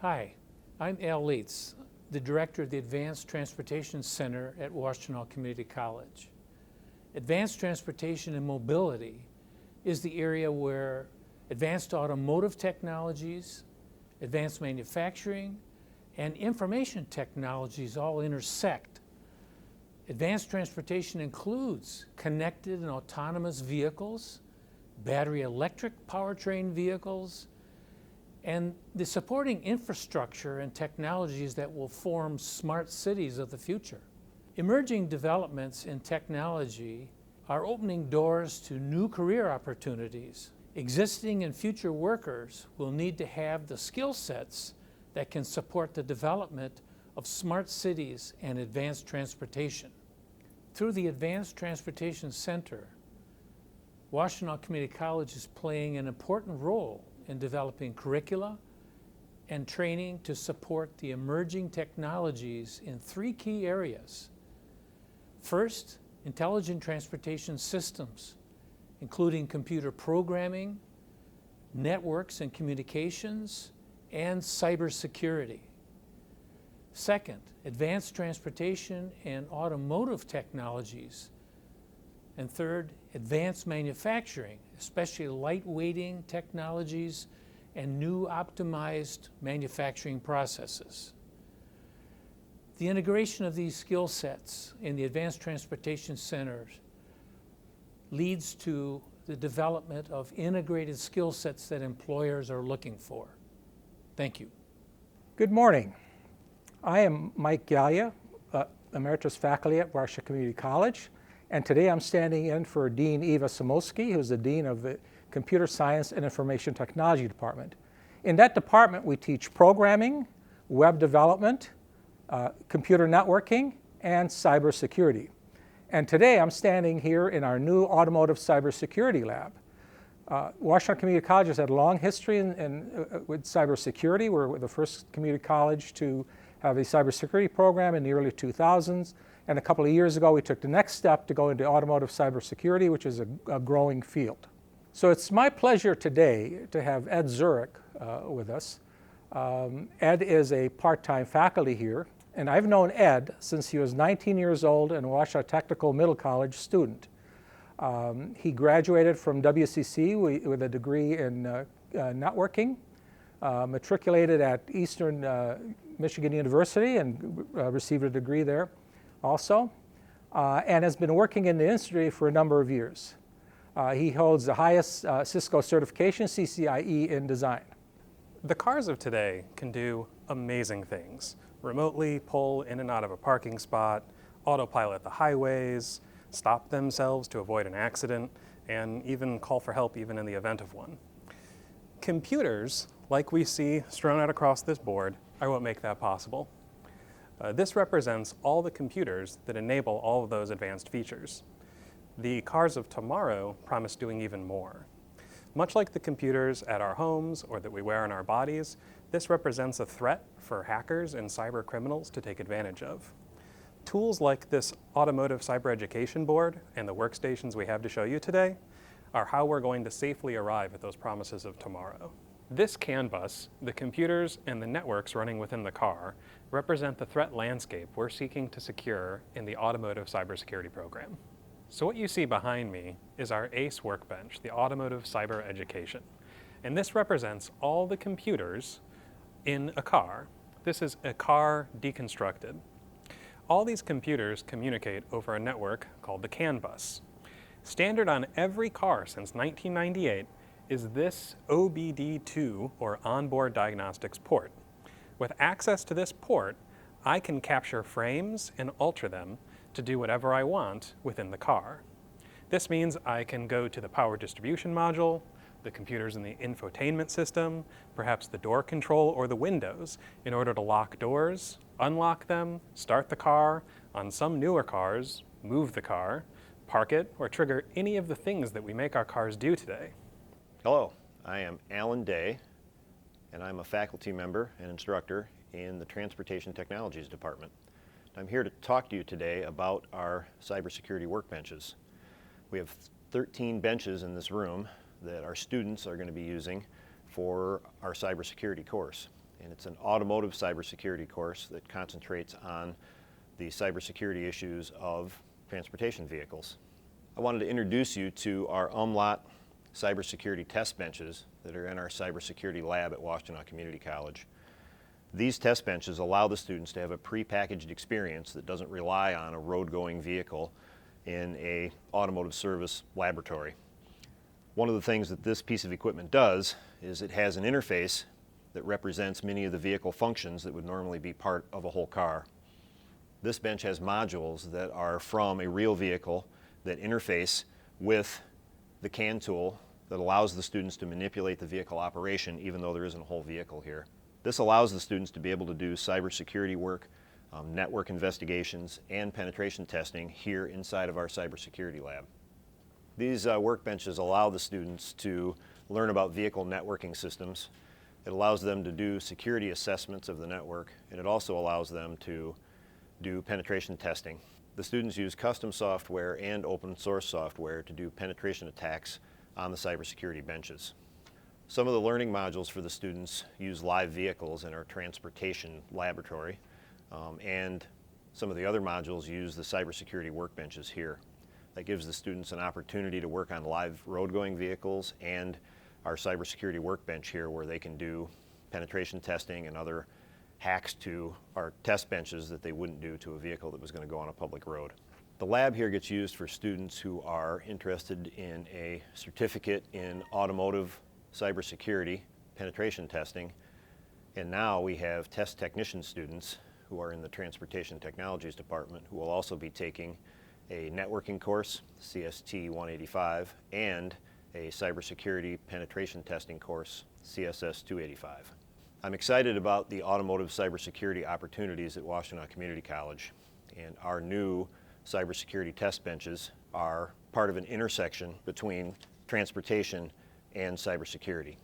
Hi, I'm Al Leitz, the Director of the Advanced Transportation Center at Washtenaw Community College. Advanced Transportation and Mobility is the area where advanced automotive technologies, advanced manufacturing, and information technologies all intersect. Advanced transportation includes connected and autonomous vehicles, battery electric powertrain vehicles, and the supporting infrastructure and technologies that will form smart cities of the future. Emerging developments in technology are opening doors to new career opportunities. Existing and future workers will need to have the skill sets that can support the development of smart cities and advanced transportation. Through the Advanced Transportation Center, Washtenaw Community College is playing an important role in developing curricula and training to support the emerging technologies in three key areas. First, intelligent transportation systems, including computer programming, networks and communications, and cybersecurity. Second, advanced transportation and automotive technologies. And third, advanced manufacturing, especially lightweighting technologies and new optimized manufacturing processes. The integration of these skill sets in the Advanced Transportation Centers leads to the development of integrated skill sets that employers are looking for. Thank you. Good morning. I am Mike Gallia, Emeritus Faculty at Washtenaw Community College, and today I'm standing in for Dean Eva Samolsky, who's the Dean of the Computer Science and Information Technology Department. In that department, we teach programming, web development, computer networking, and cybersecurity. And today I'm standing here in our new automotive cybersecurity lab. Washtenaw Community College has had a long history with cybersecurity. We're the first community college to have a cybersecurity program in the early 2000s. And a couple of years ago, we took the next step to go into automotive cybersecurity, which is a growing field. So it's my pleasure today to have Ed Zurich with us. Ed is a part-time faculty here, and I've known Ed since he was 19 years old and a Washtenaw Technical Middle College student. He graduated from WCC with a degree in networking, matriculated at Eastern Michigan University and received a degree there also, and has been working in the industry for a number of years. He holds the highest Cisco certification, CCIE, in design. The cars of today can do amazing things. Remotely pull in and out of a parking spot, autopilot the highways, stop themselves to avoid an accident, and even call for help even in the event of one. Computers, like we see strewn out across this board, are what make that possible. This represents all the computers that enable all of those advanced features. The cars of tomorrow promise doing even more. Much like the computers at our homes or that we wear on our bodies, this represents a threat for hackers and cyber criminals to take advantage of. Tools like this automotive cyber education board and the workstations we have to show you today are how we're going to safely arrive at those promises of tomorrow. This CAN bus, the computers and the networks running within the car, represent the threat landscape we're seeking to secure in the automotive cybersecurity program. So what you see behind me is our ACE workbench, the automotive cyber education. And this represents all the computers in a car. This is a car deconstructed. All these computers communicate over a network called the CAN bus. Standard on every car since 1998 is this OBD2, or onboard diagnostics port. With access to this port, I can capture frames and alter them to do whatever I want within the car. This means I can go to the power distribution module, the computers in the infotainment system, perhaps the door control or the windows in order to lock doors, unlock them, start the car, on some newer cars, move the car, park it, or trigger any of the things that we make our cars do today. Hello, I am Alan Day, and I'm a faculty member and instructor in the Transportation Technologies Department. I'm here to talk to you today about our cybersecurity workbenches. We have 13 benches in this room that our students are going to be using for our cybersecurity course. and it's an automotive cybersecurity course that concentrates on the cybersecurity issues of transportation vehicles. I wanted to introduce you to our umlaut cybersecurity test benches that are in our cybersecurity lab at Washtenaw Community College. These test benches allow the students to have a prepackaged experience that doesn't rely on a road-going vehicle in an automotive service laboratory. One of the things that this piece of equipment does is it has an interface that represents many of the vehicle functions that would normally be part of a whole car. This bench has modules that are from a real vehicle that interface with the CAN tool that allows the students to manipulate the vehicle operation even though there isn't a whole vehicle here. This allows the students to be able to do cybersecurity work, network investigations, and penetration testing here inside of our cybersecurity lab. These workbenches allow the students to learn about vehicle networking systems. It allows them to do security assessments of the network, and it also allows them to do penetration testing. The students use custom software and open source software to do penetration attacks on the cybersecurity benches. Some of the learning modules for the students use live vehicles in our transportation laboratory, and some of the other modules use the cybersecurity workbenches here. That gives the students an opportunity to work on live road-going vehicles and our cybersecurity workbench here where they can do penetration testing and other hacks to our test benches that they wouldn't do to a vehicle that was going to go on a public road. The lab here gets used for students who are interested in a certificate in automotive cybersecurity penetration testing, and now we have test technician students who are in the Transportation Technologies Department who will also be taking a networking course, CST 185, and a cybersecurity penetration testing course, CSS 285. I'm excited about the automotive cybersecurity opportunities at Washtenaw Community College, and our new cybersecurity test benches are part of an intersection between transportation and cybersecurity.